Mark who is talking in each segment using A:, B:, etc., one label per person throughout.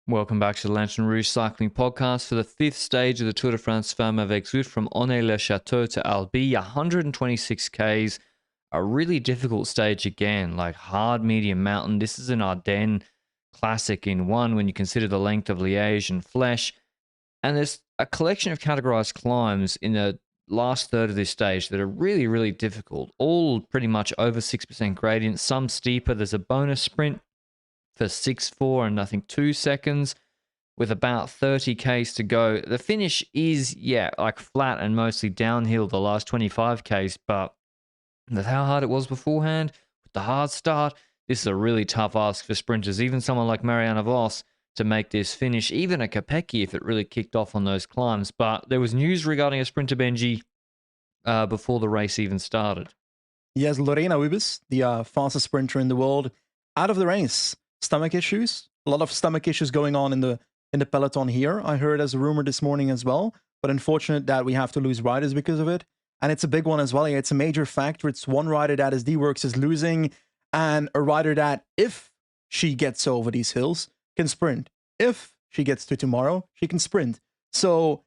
A: Welcome back to the Lanterne Rouge cycling podcast for the fifth stage of the Tour de France Femmes avec Zwift from Onay-le-Château to Albi, 126 Ks, a really difficult stage again, like hard, medium, mountain. This is an Ardennes classic in one when you consider the length of Liège and Flèche. And there's a collection of categorized climbs in the last third of this stage that are really, really difficult, all pretty much over 6% gradient, some steeper. There's a bonus sprint for 6.4 and I think 2 seconds with about 30 Ks to go. The finish is, like flat and mostly downhill the last 25 Ks, but with how hard it was beforehand, with the hard start, this is a really tough ask for sprinters. Even someone like Marianne Vos to make this finish, even a Kopecky if it really kicked off on those climbs. But there was news regarding a sprinter, Benji, before the race even started.
B: Yes, Lorena Wiebes, the fastest sprinter in the world, out of the race. Stomach issues. A lot of stomach issues going on in the peloton here. I heard as a rumor this morning as well, but unfortunate that we have to lose riders because of it. And it's a big one as well. Yeah, it's a major factor. It's one rider that SD Works is losing, and a rider that, if she gets over these hills, can sprint. If she gets to tomorrow, she can sprint. So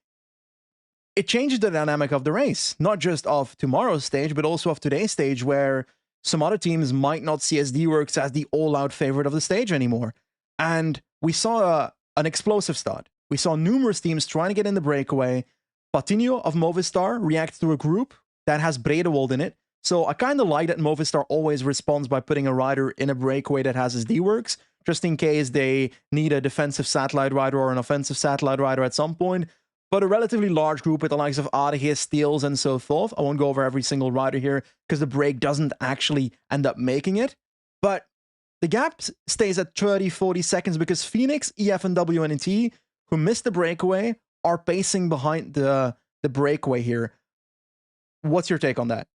B: it changes the dynamic of the race, not just of tomorrow's stage, but also of today's stage, where some other teams might not see SD Works as the all-out favorite of the stage anymore. And we saw an explosive start. We saw numerous teams trying to get in the breakaway. Patino of Movistar reacts to a group that has Bredewold in it. So I kind of like that Movistar always responds by putting a rider in a breakaway that has SD Works, just in case they need a defensive satellite rider or an offensive satellite rider at some point. But a relatively large group with the likes of Adegis, Steels, and so forth. I won't go over every single rider here because the break doesn't actually end up making it. But the gap stays at 30, 40 seconds because Phoenix, EF, and WNT, who missed the breakaway, are pacing behind the breakaway here. What's your take on that?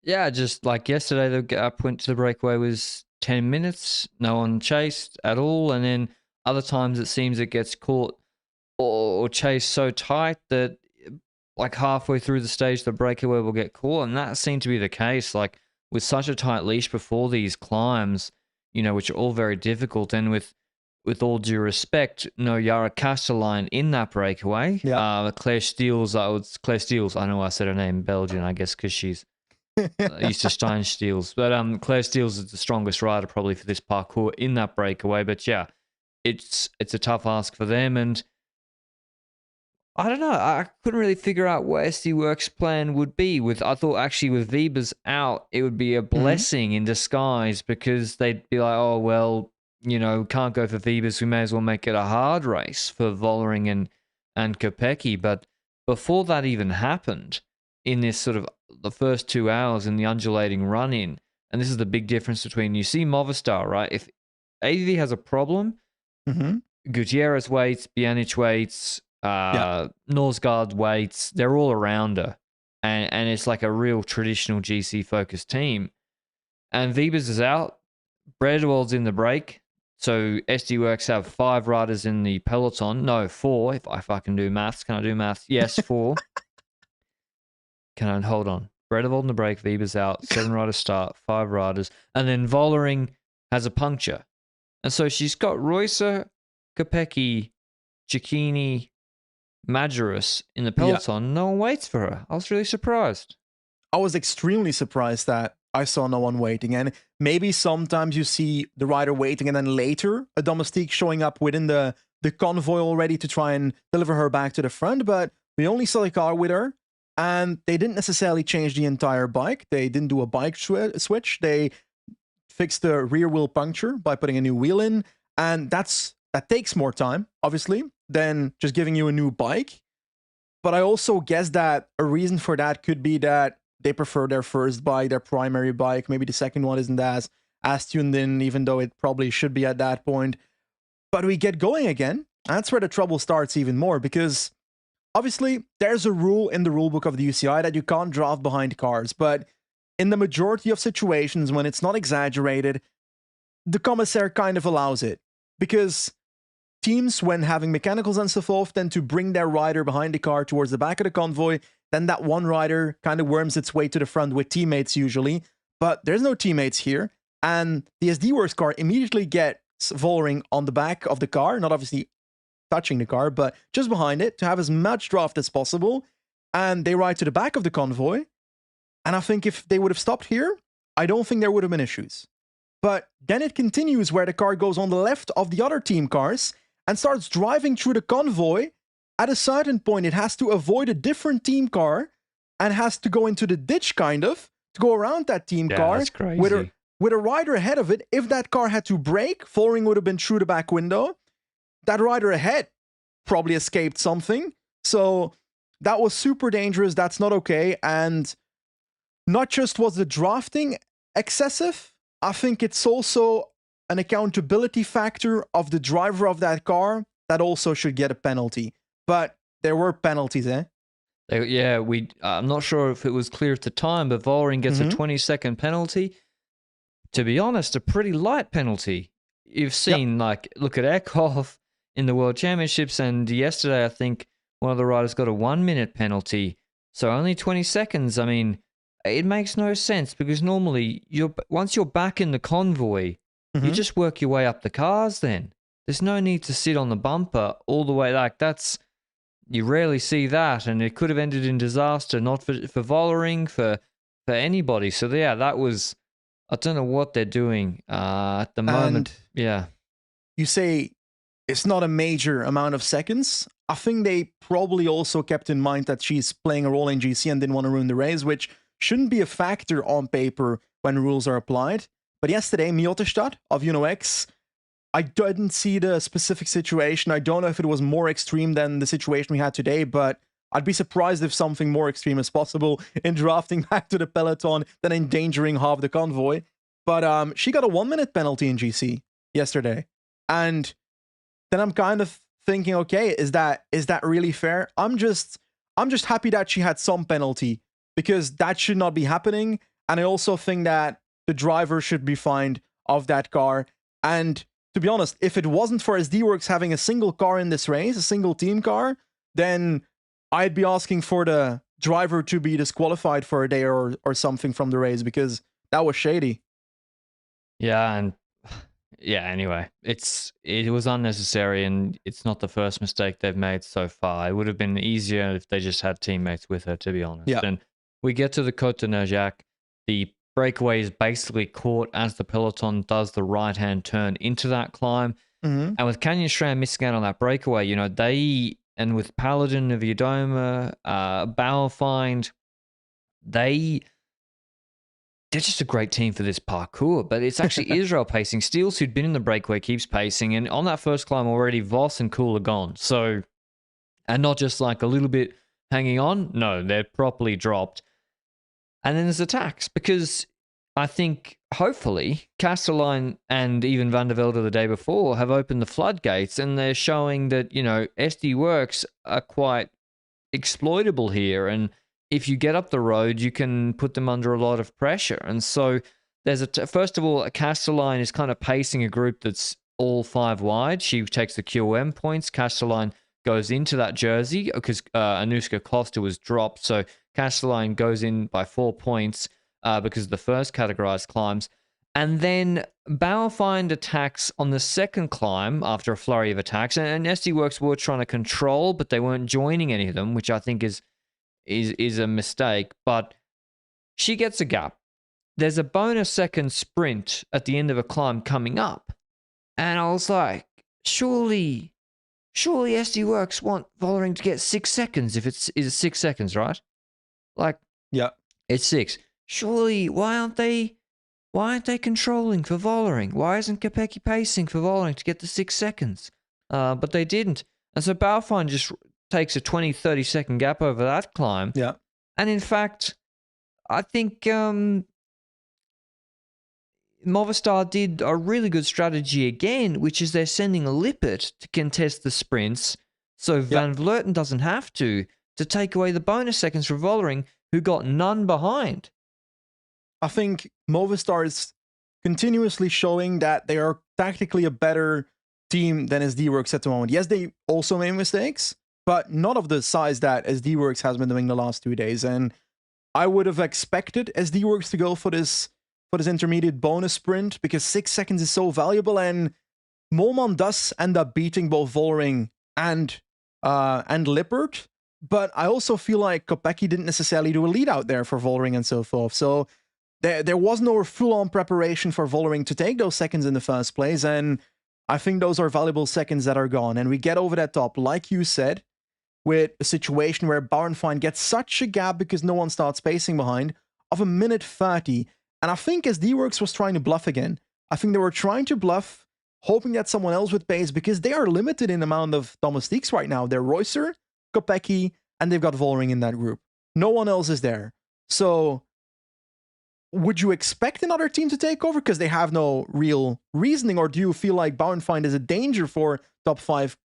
A: Yeah, just like yesterday, the gap went to the breakaway was 10 minutes. No one chased at all. And then other times it seems it gets caught or chased so tight that like halfway through the stage, the breakaway will get caught. And that seemed to be the case, like with such a tight leash before these climbs, which are all very difficult. And with all due respect, no Yara Castelline in that breakaway. Yeah. Claire Steels, I know I said her name Belgian, I guess, because she's used to Stein Steels. But Claire Steels is the strongest rider probably for this parcours in that breakaway. But yeah, it's a tough ask for them. And I don't know. I couldn't really figure out what SD Works' plan would be. I thought actually with Wiebes out, it would be a blessing in disguise because they'd be like, oh, well, can't go for Wiebes. We may as well make it a hard race for Vollering and Kopecky. But before that even happened, in this sort of the first 2 hours in the undulating run-in, and this is the big difference between, you see Movistar, right? If AV has a problem, Gutierrez waits, Bianic waits, Norsgaard waits, they're all around her. And it's like a real traditional GC-focused team. And Wiebes is out. Bredewold's in the break. So SD Works have 5 riders in the peloton. No, 4, if I can do maths. Can I do maths? Yes, 4. Hold on. Bredewold in the break, Wiebes out, 7 riders start, 5 riders. And then Vollering has a puncture. And so she's got Reusser, Kopecky, Cecchini, Majerus in the peloton. Yeah. No one waits for her. I was really surprised.
B: I was extremely surprised that I saw no one waiting. And maybe sometimes you see the rider waiting and then later a domestique showing up within the convoy already to try and deliver her back to the front. But we only saw a car with her, and they didn't necessarily change the entire bike. They didn't do a bike switch. They fixed the rear wheel puncture by putting a new wheel in. And that takes more time, obviously, than just giving you a new bike. But I also guess that a reason for that could be that they prefer their first bike, their primary bike. Maybe the second one isn't as tuned in, even though it probably should be at that point. But we get going again. That's where the trouble starts even more, because obviously there's a rule in the rulebook of the UCI that you can't draft behind cars. But in the majority of situations, when it's not exaggerated, the commissaire kind of allows it. Because teams, when having mechanicals and so forth, tend to bring their rider behind the car towards the back of the convoy. Then that one rider kind of worms its way to the front with teammates usually. But there's no teammates here. And the SD Works car immediately get Vollering on the back of the car, not obviously touching the car, but just behind it to have as much draft as possible. And they ride to the back of the convoy. And I think if they would have stopped here, I don't think there would have been issues. But then it continues where the car goes on the left of the other team cars and starts driving through the convoy. At a certain point, it has to avoid a different team car and has to go into the ditch, kind of, to go around that team car.
A: That's crazy.
B: With a rider ahead of it. If that car had to brake, Vollering would have been through the back window. That rider ahead probably escaped something. So that was super dangerous. That's not okay. And not just was the drafting excessive, I think it's also an accountability factor of the driver of that car that also should get a penalty. But there were penalties, eh?
A: Yeah, I'm not sure if it was clear at the time, but Vollering gets a 20-second penalty. To be honest, a pretty light penalty. You've seen, look at Eckhoff in the World Championships, and yesterday I think one of the riders got a 1-minute penalty. So only 20 seconds. I mean, it makes no sense because normally once you're back in the convoy, you just work your way up the cars then. There's no need to sit on the bumper all the way. You rarely see that, and it could have ended in disaster, not for Vollering, for anybody. So yeah, that was, I don't know what they're doing at the moment. Yeah.
B: You say it's not a major amount of seconds. I think they probably also kept in mind that she's playing a role in GC and didn't want to ruin the race, which shouldn't be a factor on paper when rules are applied. But yesterday, Miotestad of UNOX, I didn't see the specific situation. I don't know if it was more extreme than the situation we had today, but I'd be surprised if something more extreme is possible in drafting back to the peloton than endangering half the convoy. But she got a 1-minute penalty in GC yesterday. And then I'm kind of thinking, okay, is that really fair? I'm just happy that she had some penalty because that should not be happening. And I also think that the driver should be fined of that car. And to be honest, if it wasn't for SD Worx having a single car in this race, a single team car, then I'd be asking for the driver to be disqualified for a day or something from the race because that was shady.
A: Yeah, and anyway, it was unnecessary, and it's not the first mistake they've made so far. It would have been easier if they just had teammates with her, to be honest.
B: Yeah.
A: And we get to the Côte de Nerjac. The breakaway is basically caught as the peloton does the right-hand turn into that climb. And with Canyon Strand missing out on that breakaway, and with Paladin of Yodoma, Bauerfeind, they're just a great team for this parkour. But it's actually Israel pacing. Steels, who'd been in the breakaway, keeps pacing. And on that first climb already, Vos and Kuhl are gone. So, and not just like a little bit hanging on. No, they're properly dropped. And then there's attacks because I think, hopefully, Castelline and even Van der Velde the day before have opened the floodgates, and they're showing that, SD Worx are quite exploitable here. And if you get up the road, you can put them under a lot of pressure. And so there's first of all, Castelline is kind of pacing a group that's all 5 wide. She takes the QM points. Castelline goes into that jersey because Anuska Costa was dropped. So Castelline goes in by 4 points because of the first categorized climbs. And then Bauerfeind attacks on the second climb after a flurry of attacks. And SD Worx were trying to control, but they weren't joining any of them, which I think is a mistake. But she gets a gap. There's a bonus second sprint at the end of a climb coming up. And I was like, surely SD Worx want Vollering to get 6 seconds if it's 6 seconds, right?
B: Yeah,
A: it's 6. Surely, why aren't they controlling for Vollering? Why isn't Kopecky pacing for Vollering to get the 6 seconds? But they didn't. And so Bauerfeind just takes a 20, 30 second gap over that climb.
B: Yeah.
A: And in fact, I think Movistar did a really good strategy again, which is they're sending a Lippert to contest the sprints so Van Vleuten doesn't have to take away the bonus seconds for Vollering, who got none behind.
B: I think Movistar is continuously showing that they are tactically a better team than SD Worx at the moment. Yes, they also made mistakes, but not of the size that SD Worx has been doing the last 2 days. And I would have expected SD Worx to go for this intermediate bonus sprint because 6 seconds is so valuable. And Molman does end up beating both Vollering and Lippert, but I also feel like Kopecky didn't necessarily do a lead out there for Vollering and so forth. So there was no full-on preparation for Vollering to take those seconds in the first place, and I think those are valuable seconds that are gone. And we get over that top, like you said, with a situation where Bauernfeind gets such a gap because no one starts pacing behind of 1:30. And I think SD-Works was trying to bluff again. I think they were trying to bluff, hoping that someone else would pace because they are limited in the amount of domestiques right now. They're Reusser, Kopecky, and they've got Vollering in that group. No one else is there. So would you expect another team to take over because they have no real reasoning, or do you feel like Bauernfeind is a danger for top 5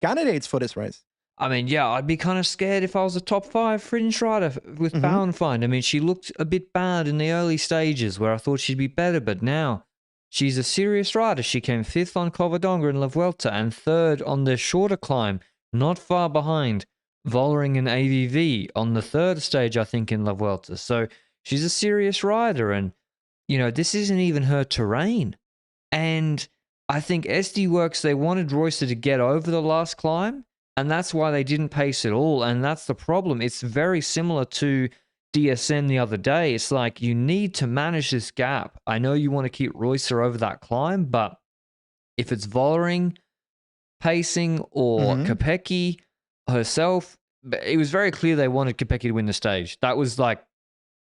B: candidates for this race?
A: I mean, yeah, I'd be kind of scared if I was a top 5 fringe rider with Bauernfeind. I mean, she looked a bit bad in the early stages where I thought she'd be better, but now she's a serious rider. She came 5th on Covadonga in La Vuelta and 3rd on the shorter climb, not far behind Vollering and AVV on the 3rd stage, I think, in La Vuelta. So she's a serious rider, and, you know, this isn't even her terrain. And I think SD Works, they wanted Reusser to get over the last climb, and that's why they didn't pace at all, and that's the problem. It's very similar to DSM the other day. It's like, you need to manage this gap. I know you want to keep Reusser over that climb, but if it's Vollering pacing or Kopecky herself, it was very clear they wanted Kopecky to win the stage. That was like,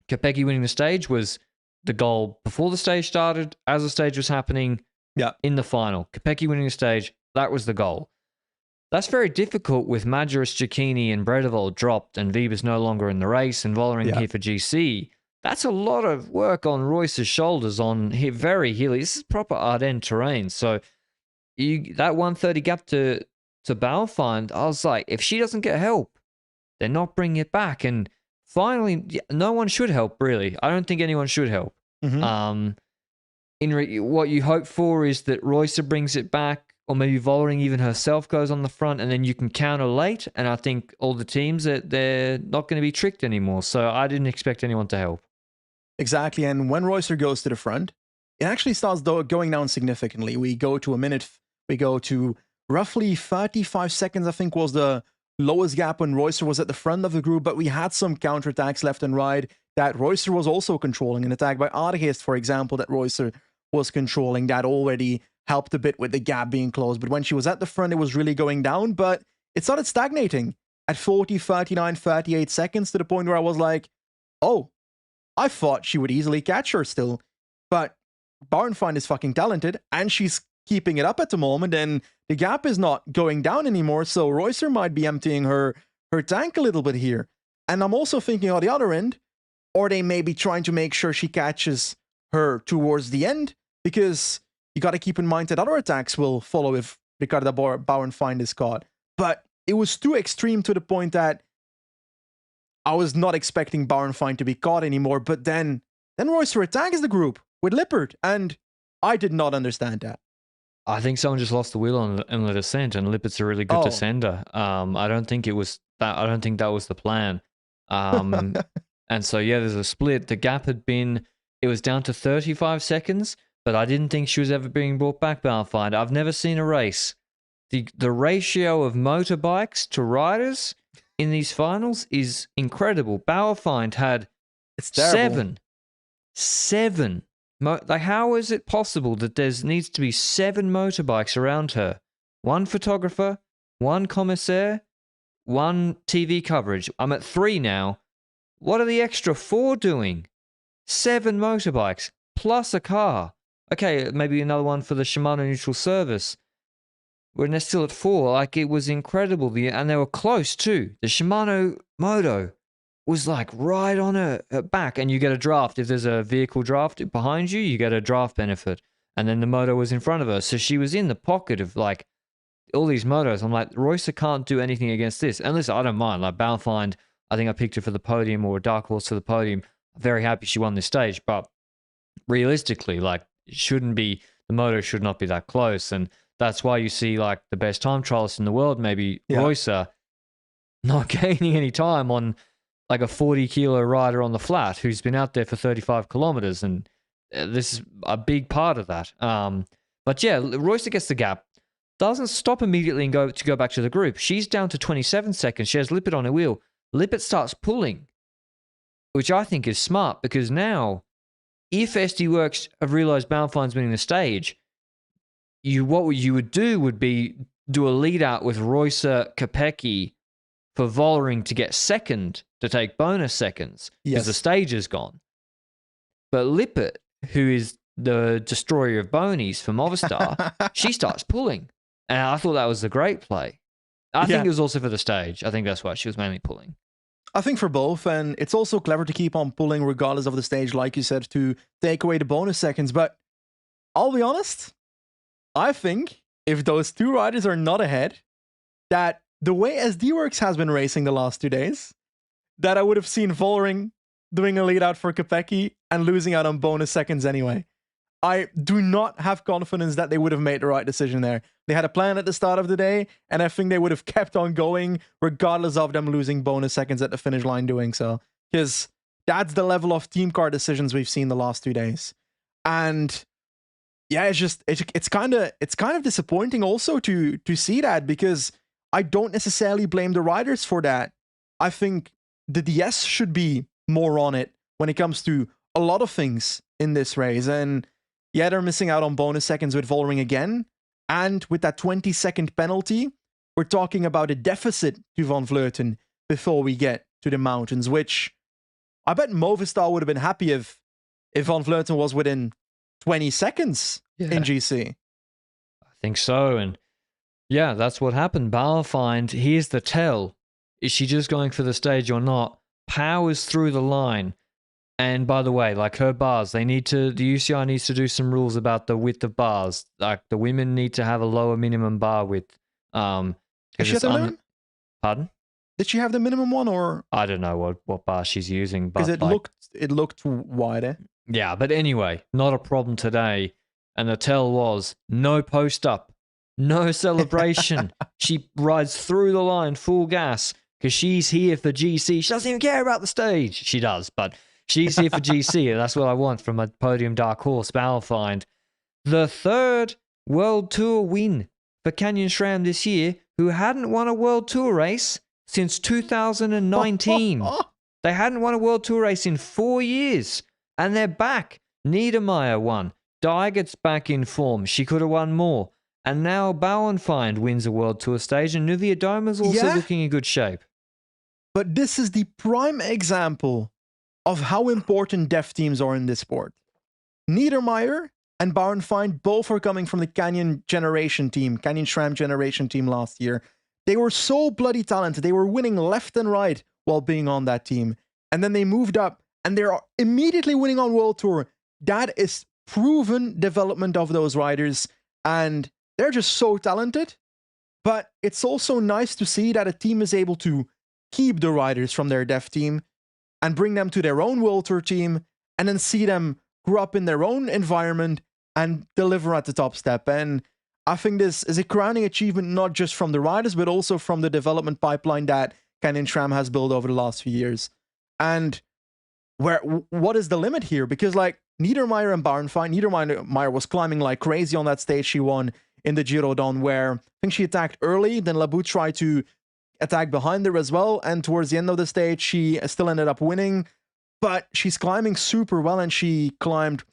A: Kopecky winning the stage was the goal before the stage started, as the stage was happening, in the final. Kopecky winning the stage, that was the goal. That's very difficult with Majerus, Cecchini, and Bredevold dropped, and Weber's no longer in the race, and Vollering here for GC. That's a lot of work on Reusser's shoulders on very hilly. This is proper Ardennes terrain. So that 1:30 gap to Bauernfeind, I was like, if she doesn't get help, they're not bringing it back. And finally, no one should help, really. I don't think anyone should help. What you hope for is that Reusser brings it back, or maybe Vollering even herself goes on the front, and then you can counter late. And I think all the teams, they're not going to be tricked anymore. So I didn't expect anyone to help.
B: Exactly. And when Reusser goes to the front, it actually starts going down significantly. We go to roughly 35 seconds, I think, was the lowest gap when Reusser was at the front of the group, but we had some counterattacks left and right that Reusser was also controlling. An attack by Aardegeest, for example, that Reusser was controlling, that already helped a bit with the gap being closed. But when she was at the front, it was really going down, but it started stagnating at 40, 39, 38 seconds to the point where I was like, oh, I thought she would easily catch her still. But Bauernfeind is fucking talented, and she's keeping it up at the moment, and the gap is not going down anymore, so Reusser might be emptying her tank a little bit here. And I'm also thinking on the other end, or they may be trying to make sure she catches her towards the end, because you got to keep in mind that other attacks will follow if Ricarda Bauernfeind is caught. But it was too extreme to the point that I was not expecting Bauernfeind to be caught anymore, but then Reusser attacks the group with Lippert, and I did not understand that.
A: I think someone just lost the wheel on the descent, and Lippert's a really good descender. I don't think it was that. I don't think that was the plan. And so yeah, there's a split. The gap it was down to 35 seconds, but I didn't think she was ever being brought back. Bauernfeind. I've never seen a race. The ratio of motorbikes to riders in these finals is incredible. Bauernfeind had seven. Like, how is it possible that needs to be 7 motorbikes around her? 1 photographer, 1 commissaire, 1 TV coverage. I'm at 3 now. What are the extra 4 doing? 7 motorbikes, plus a car. Okay, maybe another one for the Shimano neutral service. When they're still at 4, like, it was incredible. And they were close too. The Shimano Moto was like right on her back, and you get a draft. If there's a vehicle draft behind you, you get a draft benefit. And then the moto was in front of her, so she was in the pocket of like all these motos. I'm like, Reusser can't do anything against this. And listen, I don't mind. Like Bauernfeind, I think I picked her for the podium, or a dark horse for the podium. I'm very happy she won this stage, but realistically, like, the moto should not be that close. And that's why you see like the best time trialist in the world, maybe Reusser, not gaining any time on like a 40-kilo rider on the flat who's been out there for 35 kilometers, and this is a big part of that. But yeah, Royster gets the gap, doesn't stop immediately and go back to the group. She's down to 27 seconds. She has Lippert on her wheel. Lippert starts pulling, which I think is smart because now, if SD Works have realized Bauernfeind's winning the stage, what you would do would be do a lead out with Roycer Kopecky for Vollering to get second to take bonus seconds because the stage is gone. But Lippert, who is the destroyer of bonies for Movistar, she starts pulling. And I thought that was a great play. I think it was also for the stage. I think that's why she was mainly pulling.
B: I think for both, and it's also clever to keep on pulling regardless of the stage, like you said, to take away the bonus seconds. But I'll be honest, I think if those two riders are not ahead, that the way SD Works has been racing the last 2 days, that I would have seen Vollering doing a lead out for Kopecky and losing out on bonus seconds anyway. I do not have confidence that they would have made the right decision there. They had a plan at the start of the day, and I think they would have kept on going regardless of them losing bonus seconds at the finish line doing so. Because that's the level of team car decisions we've seen the last 2 days. And yeah, it's kind of disappointing also to see that, because I don't necessarily blame the riders for that. I think the DS should be more on it when it comes to a lot of things in this race. And yeah, they're missing out on bonus seconds with Vollering again. And with that 20-second penalty, we're talking about a deficit to Van Vleuten before we get to the mountains, which I bet Movistar would have been happy if Van Vleuten was within 20 seconds in GC.
A: I think so. And yeah, that's what happened. Bauernfeind, here's the tell. Is she just going for the stage or not? Powers through the line. And by the way, like her bars, the UCI needs to do some rules about the width of bars. Like the women need to have a lower minimum bar width.
B: Did she have the minimum?
A: Pardon?
B: Did she have the minimum one, or
A: I don't know what bar she's using,
B: because it looked wider.
A: Yeah, but anyway, not a problem today. And the tell was no post up, no celebration. She rides through the line full gas because she's here for GC. She doesn't even care about the stage. She does, but she's here for GC, and that's what I want from a podium dark horse, Bauernfeind. The third World Tour win for Canyon SRAM this year, who hadn't won a World Tour race since 2019. They hadn't won a World Tour race in 4 years, and they're back. Niedermeyer won. Dygert's back in form. She could have won more. And now Bauernfeind wins a World Tour stage, and Niewiadoma's also looking in good shape.
B: But this is the prime example of how important deaf teams are in this sport. Niedermeyer and Bauernfeind both are coming from the Canyon SRAM generation team last year. They were so bloody talented. They were winning left and right while being on that team. And then they moved up and they're immediately winning on World Tour. That is proven development of those riders. And they're just so talented. But it's also nice to see that a team is able to keep the riders from their deaf team and bring them to their own World Tour team, and then see them grow up in their own environment and deliver at the top step. And I think this is a crowning achievement, not just from the riders, but also from the development pipeline that Canyon SRAM has built over the last few years. And what is the limit here? Because like Niedermeyer and Bauernfeind, Niedermeyer was climbing like crazy on that stage she won in the Giro Don, where I think she attacked early, then Labou tried to attack behind her as well, and towards the end of the stage she still ended up winning. But she's climbing super well, and she climbed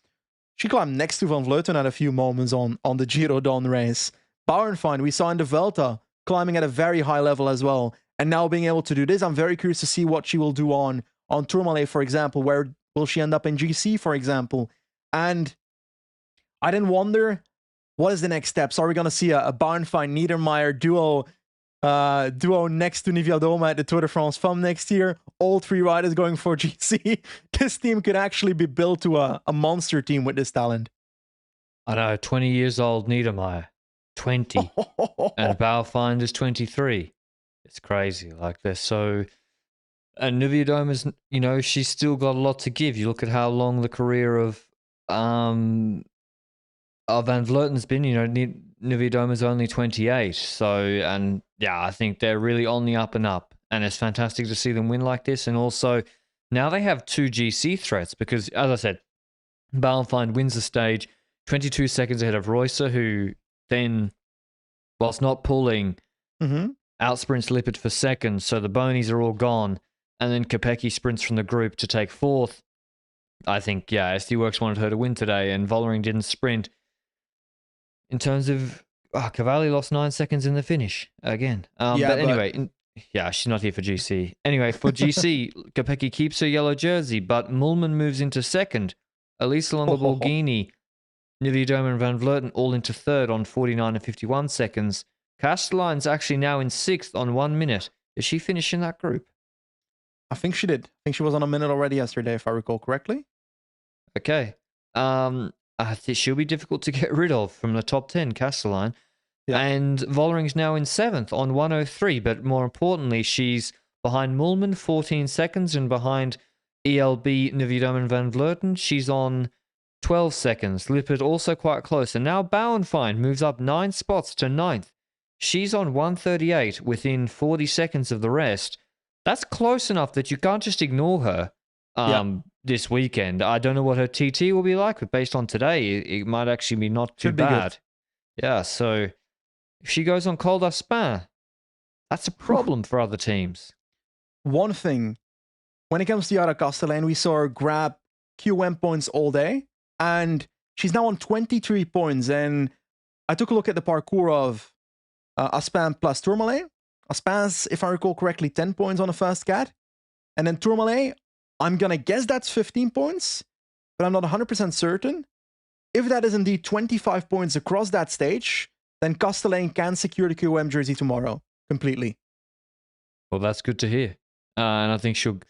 B: next to Van Vleuten at a few moments on the Giro Don race. Bauernfeind we saw in the Vuelta climbing at a very high level as well, and now being able to do this, I'm very curious to see what she will do on Tourmalet, for example. Where will she end up in GC, for example? And I then wonder, what is the next steps? Are we going to see a Bauernfeind-Niedermeyer duo next to Niewiadoma at the Tour de France Femmes next year? All three riders going for GC. This team could actually be built to a monster team with this talent.
A: I know, 20 years old Niedermeyer, 20, and Bauernfeind is 23. It's crazy. Like, they're so... And Niewiadoma's, she's still got a lot to give. You look at how long the career of Van Vleuten's been. Niewiadoma's only 28. So, and yeah, I think they're really on the up and up. And it's fantastic to see them win like this. And also, now they have two GC threats because, as I said, Bauernfeind wins the stage. 22 seconds ahead of Reusser, who then, whilst not pulling, outsprints Lippert for second. So the bonies are all gone. And then Kopecky sprints from the group to take fourth. I think, yeah, SD Works wanted her to win today, and Vollering didn't sprint. In terms of, Cavalli lost 9 seconds in the finish again. But anyway, she's not here for GC. Anyway, for GC, Kopecky keeps her yellow jersey, but Mulman moves into second. Elisa Longo-Borghini, Nivea Doma and Van Vleuten all into third on 49 and 51 seconds. Castelline's actually now in sixth on 1 minute. Is she finishing that group?
B: I think she did. I think she was on a minute already yesterday, if I recall correctly.
A: Okay. I think she'll be difficult to get rid of from the top 10, Castelline. Yeah. And Vollering's now in seventh on 103, but more importantly, she's behind Mulman, 14 seconds, and behind ELB, Nivea Doma and Van Vleuten, she's on 12 seconds. Lippert also quite close. And now Bauernfeind moves up 9 spots to 9th. She's on 138 within 40 seconds of the rest. That's close enough that you can't just ignore her this weekend. I don't know what her TT will be like, but based on today, it might actually be not too bad. Yeah, so if she goes on Col d'Aspin, that's a problem for other teams.
B: One thing, when it comes to Yara Castellane, we saw her grab QM points all day, and she's now on 23 points. And I took a look at the parcours of Aspin plus Tourmalet. Aspin's, if I recall correctly, 10 points on the first cat. And then Tourmalet, I'm going to guess that's 15 points, but I'm not 100% certain. If that is indeed 25 points across that stage, then Castellane can secure the QM jersey tomorrow completely.
A: Well, that's good to hear. And I think she'll...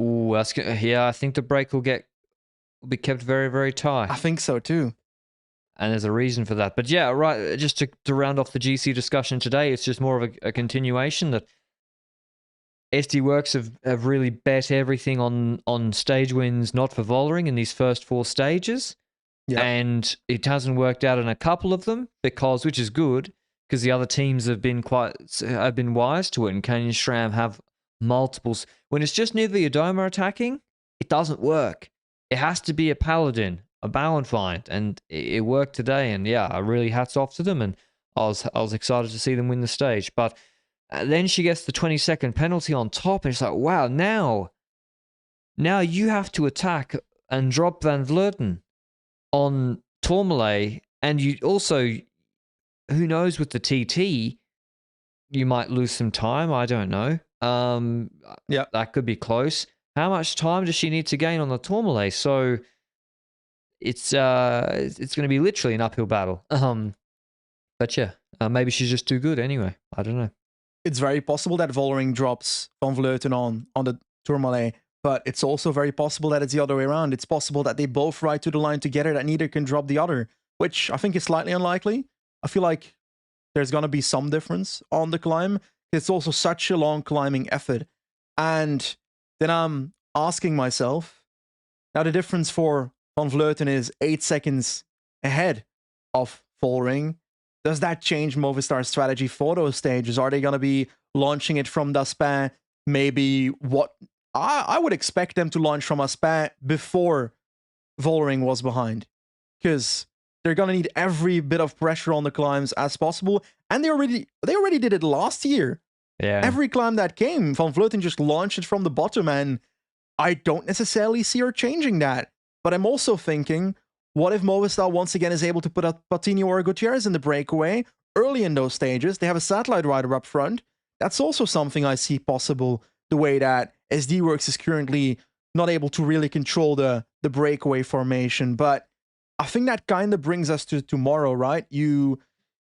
A: Ooh, that's good. Yeah, I think the break will be kept very, very tight.
B: I think so too.
A: And there's a reason for that. But yeah, right, just to round off the GC discussion today, it's just more of a continuation that SD Works have really bet everything on stage wins, not for Vollering in these first 4 stages. Yep. And it hasn't worked out in a couple of them, which is good, because the other teams have been wise to it, and Canyon SRAM have multiples. When it's just Nivea Doma attacking, it doesn't work. It has to be a Paladin, a Bauernfeind, and it worked today. And yeah, I really hats off to them, and I was excited to see them win the stage. But then she gets the 20-second penalty on top, and it's like, wow, now you have to attack and drop Van Vleuten on Tourmalet, and you also, who knows, with the TT, you might lose some time. I don't know. That could be close. How much time does she need to gain on the Tourmalet? So it's going to be literally an uphill battle. But yeah, maybe she's just too good anyway. I don't know.
B: It's very possible that Vollering drops Van Vleuten on the Tourmalet, but it's also very possible that it's the other way around. It's possible that they both ride to the line together, that neither can drop the other, which I think is slightly unlikely. I feel like there's going to be some difference on the climb. It's also such a long climbing effort. And then I'm asking myself, now the difference for Van Vleuten is 8 seconds ahead of Vollering. Does that change Movistar's strategy for those stages? Are they going to be launching it from d'Aspin? Maybe what I would expect them to launch from Aspin before Vollering was behind, because they're going to need every bit of pressure on the climbs as possible. And they already did it last year.
A: Yeah.
B: Every climb that came, Van Vleuten just launched it from the bottom, and I don't necessarily see her changing that. But I'm also thinking, what if Movistar once again is able to put up Patino or Gutierrez in the breakaway early in those stages? They have a satellite rider up front. That's also something I see possible, the way that SD Works is currently not able to really control the breakaway formation. But I think that kind of brings us to tomorrow, right? You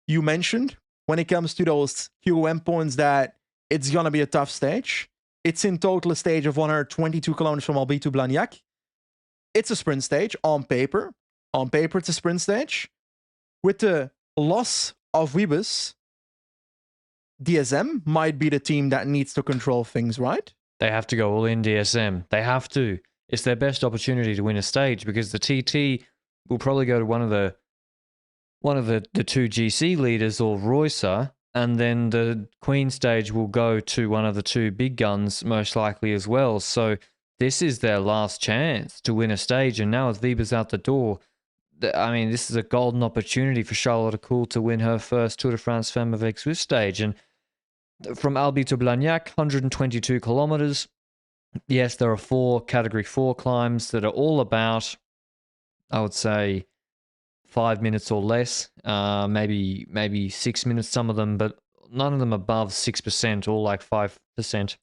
B: mentioned when it comes to those QOM points that it's going to be a tough stage. It's in total a stage of 122 kilometers from Albi to Blagnac. It's a sprint stage on paper. On paper, it's a sprint stage. With the loss of Wiebes, DSM might be the team that needs to control things, right?
A: They have to go all in DSM. They have to. It's their best opportunity to win a stage, because the TT will probably go to one of the two GC leaders or Reusser, and then the Queen stage will go to one of the two big guns most likely as well. So this is their last chance to win a stage, and now with Wiebes out the door, I mean, this is a golden opportunity for Charlotte Kool to win her first Tour de France Femmes avec Zwift stage. And from Albi to Blagnac, 122 kilometers. Yes, there are 4 Category 4 climbs that are all about, I would say, 5 minutes or less, maybe 6 minutes, some of them, but none of them above 6%, all like 5%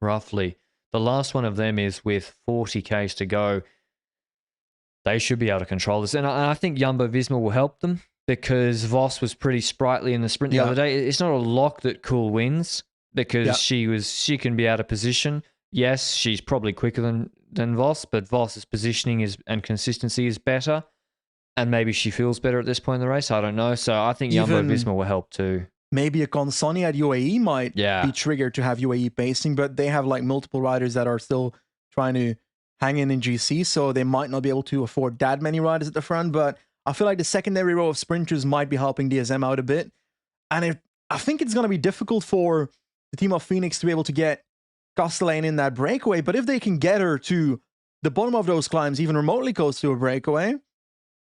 A: roughly. The last one of them is with 40 Ks to go. They should be able to control this. And I think Jumbo-Visma will help them because Vos was pretty sprightly in the sprint the other day. It's not a lock that Kool wins because she can be out of position. Yes, she's probably quicker than Vos, but Vos's positioning and consistency is better. And maybe she feels better at this point in the race. I don't know. So I think Jumbo-Visma will help too.
B: Maybe a Consonni at UAE might be triggered to have UAE pacing, but they have like multiple riders that are still trying to hang in GC, so they might not be able to afford that many riders at the front. But I feel like the secondary row of sprinters might be helping DSM out a bit. And I think it's going to be difficult for the team of Phoenix to be able to get Castellane in that breakaway. But if they can get her to the bottom of those climbs, even remotely close to a breakaway,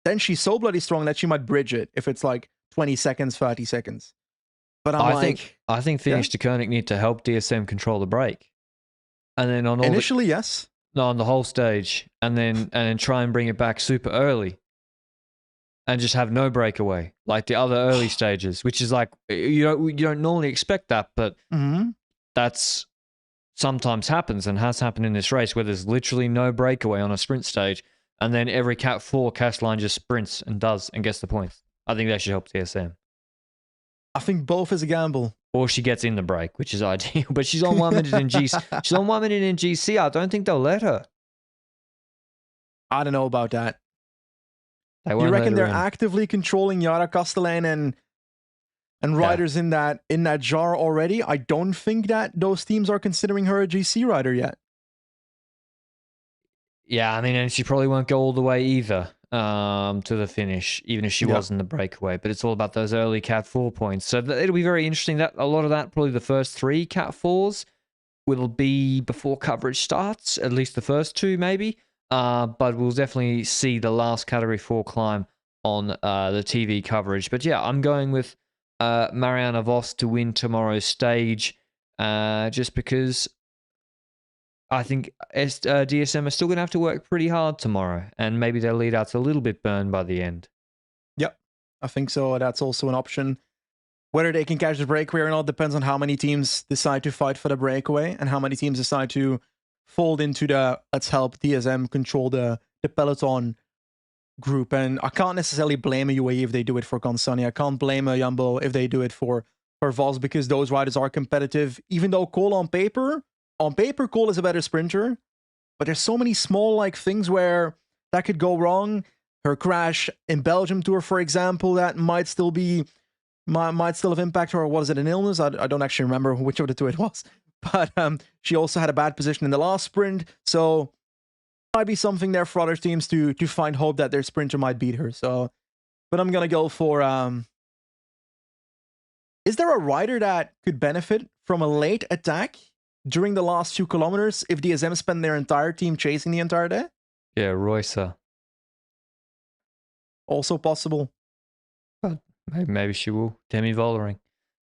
B: then she's so bloody strong that she might bridge it if it's like 20 seconds, 30 seconds. But I
A: think Phoenix de Koning need to help DSM control the break. And then on all
B: initially, yes.
A: No, on the whole stage, and then try and bring it back super early, and just have no breakaway like the other early stages, which is like you don't normally expect that, but that's sometimes happens and has happened in this race where there's literally no breakaway on a sprint stage, and then every Cat 4 Castellane just sprints and gets the points. I think they should help TSM.
B: I think both is a gamble.
A: Or she gets in the break, which is ideal. But she's on 1 minute in GC. She's on 1 minute in GC. I don't think they'll let her.
B: I don't know about that. You reckon they're actively controlling Yara Castellane and riders in that jar already? I don't think that those teams are considering her a GC rider yet.
A: Yeah, I mean, and she probably won't go all the way either to the finish, even if she was in the breakaway. But it's all about those early Cat 4 points. So it'll be very interesting. That a lot of that, probably the first 3 Cat 4s, will be before coverage starts. At least the first 2, maybe. But we'll definitely see the last Category 4 climb on the TV coverage. But yeah, I'm going with Marianne Vos to win tomorrow's stage, just because I think DSM are still going to have to work pretty hard tomorrow, and maybe their lead out's a little bit burned by the end.
B: Yep, I think so. That's also an option. Whether they can catch the breakaway or not depends on how many teams decide to fight for the breakaway and how many teams decide to fold into the let's help DSM control the peloton group. And I can't necessarily blame a UAE if they do it for Consonni. I can't blame a Jumbo if they do it for Vos, because those riders are competitive. Even though Kool on paper, Kool is a better sprinter, but there's so many small like things where that could go wrong. Her crash in Belgium Tour, for example, that might still have impacted her. Or was it an illness? I don't actually remember which of the two it was. But she also had a bad position in the last sprint, so might be something there for other teams to find hope that their sprinter might beat her. So, but I'm gonna go for. Is there a rider that could benefit from a late attack during the last few kilometers if DSM spend their entire team chasing the entire day?
A: Yeah, Roycer.
B: Also possible.
A: But maybe she will. Demi Vollering.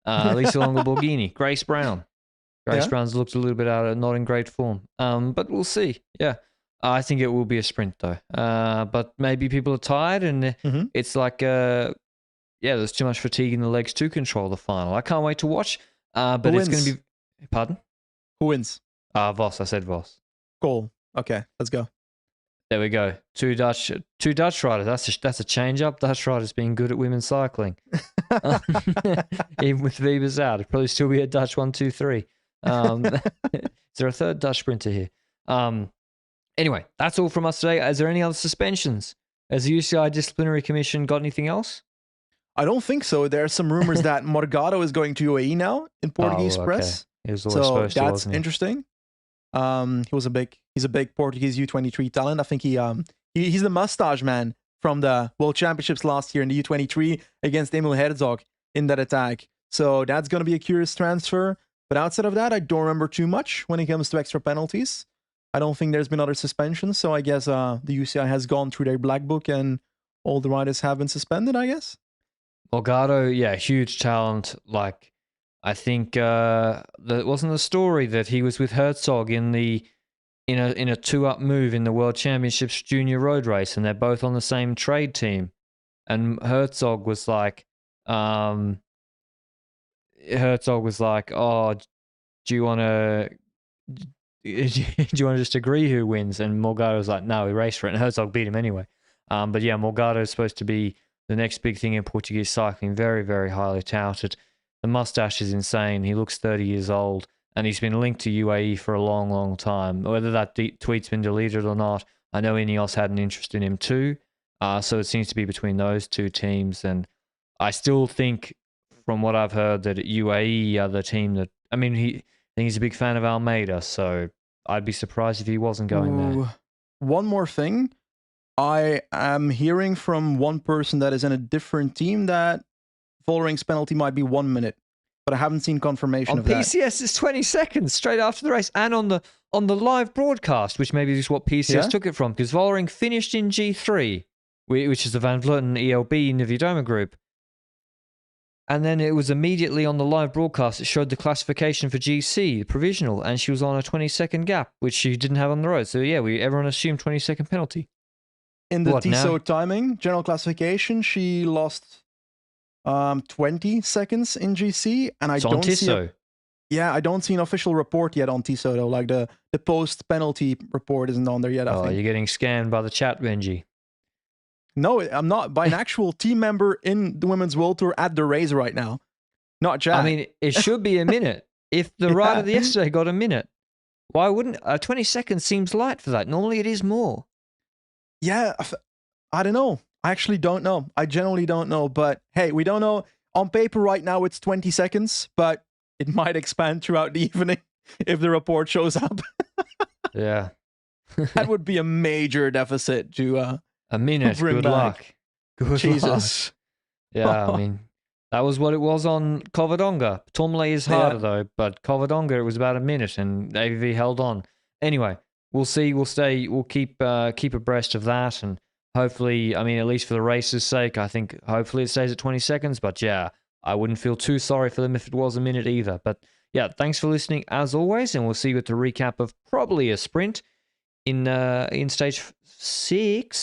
A: Lisa Longo Borghini. Grace Brown. Grace Brown's looked a little bit not in great form. But we'll see. Yeah. I think it will be a sprint though. But maybe people are tired and it's like, there's too much fatigue in the legs to control the final. I can't wait to watch. But it's going to be... Pardon?
B: Who wins?
A: Vos. I said Vos.
B: Cool. Okay, let's go.
A: There we go. Two Dutch riders. That's a change up. Dutch riders being good at women's cycling. Even with Wiebes out, it'd probably still be a Dutch 1, 2, 3. Is there a third Dutch sprinter here? Anyway, that's all from us today. Is there any other suspensions? Has the UCI Disciplinary Commission got anything else?
B: I don't think so. There are some rumors that Morgado is going to UAE now in Portuguese press.
A: He was always supposed to,
B: that's interesting. He's a big Portuguese U23 talent. I think he's the mustache man from the World Championships last year in the U23 against Emil Herzog in that attack. So that's going to be a curious transfer. But outside of that, I don't remember too much when it comes to extra penalties. I don't think there's been other suspensions. So I guess the UCI has gone through their black book and all the riders have been suspended, I guess.
A: Morgado, yeah, huge talent. Like, I think that wasn't the story that he was with Herzog in a 2-up move in the World Championships Junior Road Race, and they're both on the same trade team. And Herzog was like, "Oh, do you want to just agree who wins?" And Morgado was like, "No, we race for it." And Herzog beat him anyway. But yeah, Morgado is supposed to be the next big thing in Portuguese cycling. Very, very highly touted. The mustache is insane. He looks 30 years old, and he's been linked to UAE for a long, long time. Whether that tweet's been deleted or not, I know Ineos had an interest in him too. So it seems to be between those two teams. And I still think, from what I've heard, that UAE are the team that... I think he's a big fan of Almeida, so I'd be surprised if he wasn't going there.
B: One more thing. I am hearing from one person that is in a different team that Vollring's penalty might be 1 minute, but I haven't seen confirmation of that.
A: On PCS, it's 20 seconds straight after the race, and on the live broadcast, which maybe is what PCS took it from, because Vollering finished in G3, which is the Van Vleuten ELB Nividoma group, and then it was immediately on the live broadcast. It showed the classification for GC, provisional, and she was on a 20-second gap, which she didn't have on the road. So yeah, everyone assumed 20-second penalty.
B: In the Tissot timing, general classification, she lost 20 seconds in GC, and I don't see. I don't see an official report yet on Tissot though. Like the post penalty report isn't on there yet. I think.
A: You're getting scanned by the chat, Benji.
B: No, I'm not. By an actual team member in the Women's World Tour at the race right now, not Jack.
A: I mean, it should be a minute. If the rider yesterday got a minute, why wouldn't 20 seconds seems light for that? Normally, it is more.
B: Yeah, I don't know. I actually don't know. I generally don't know. But hey, we don't know. On paper right now, it's 20 seconds, but it might expand throughout the evening if the report shows up.
A: Yeah.
B: That would be a major deficit to
A: a minute. Good luck. Good
B: Jesus.
A: Luck. Yeah, I mean, that was what it was on Covadonga. Tourmalet is harder though, but Covadonga, it was about a minute, and AVV held on. Anyway, we'll see. We'll keep abreast of that, and hopefully, I mean, at least for the race's sake, I think hopefully it stays at 20 seconds. But yeah, I wouldn't feel too sorry for them if it was a minute either. But yeah, thanks for listening as always, and we'll see you at the recap of probably a sprint in stage 6.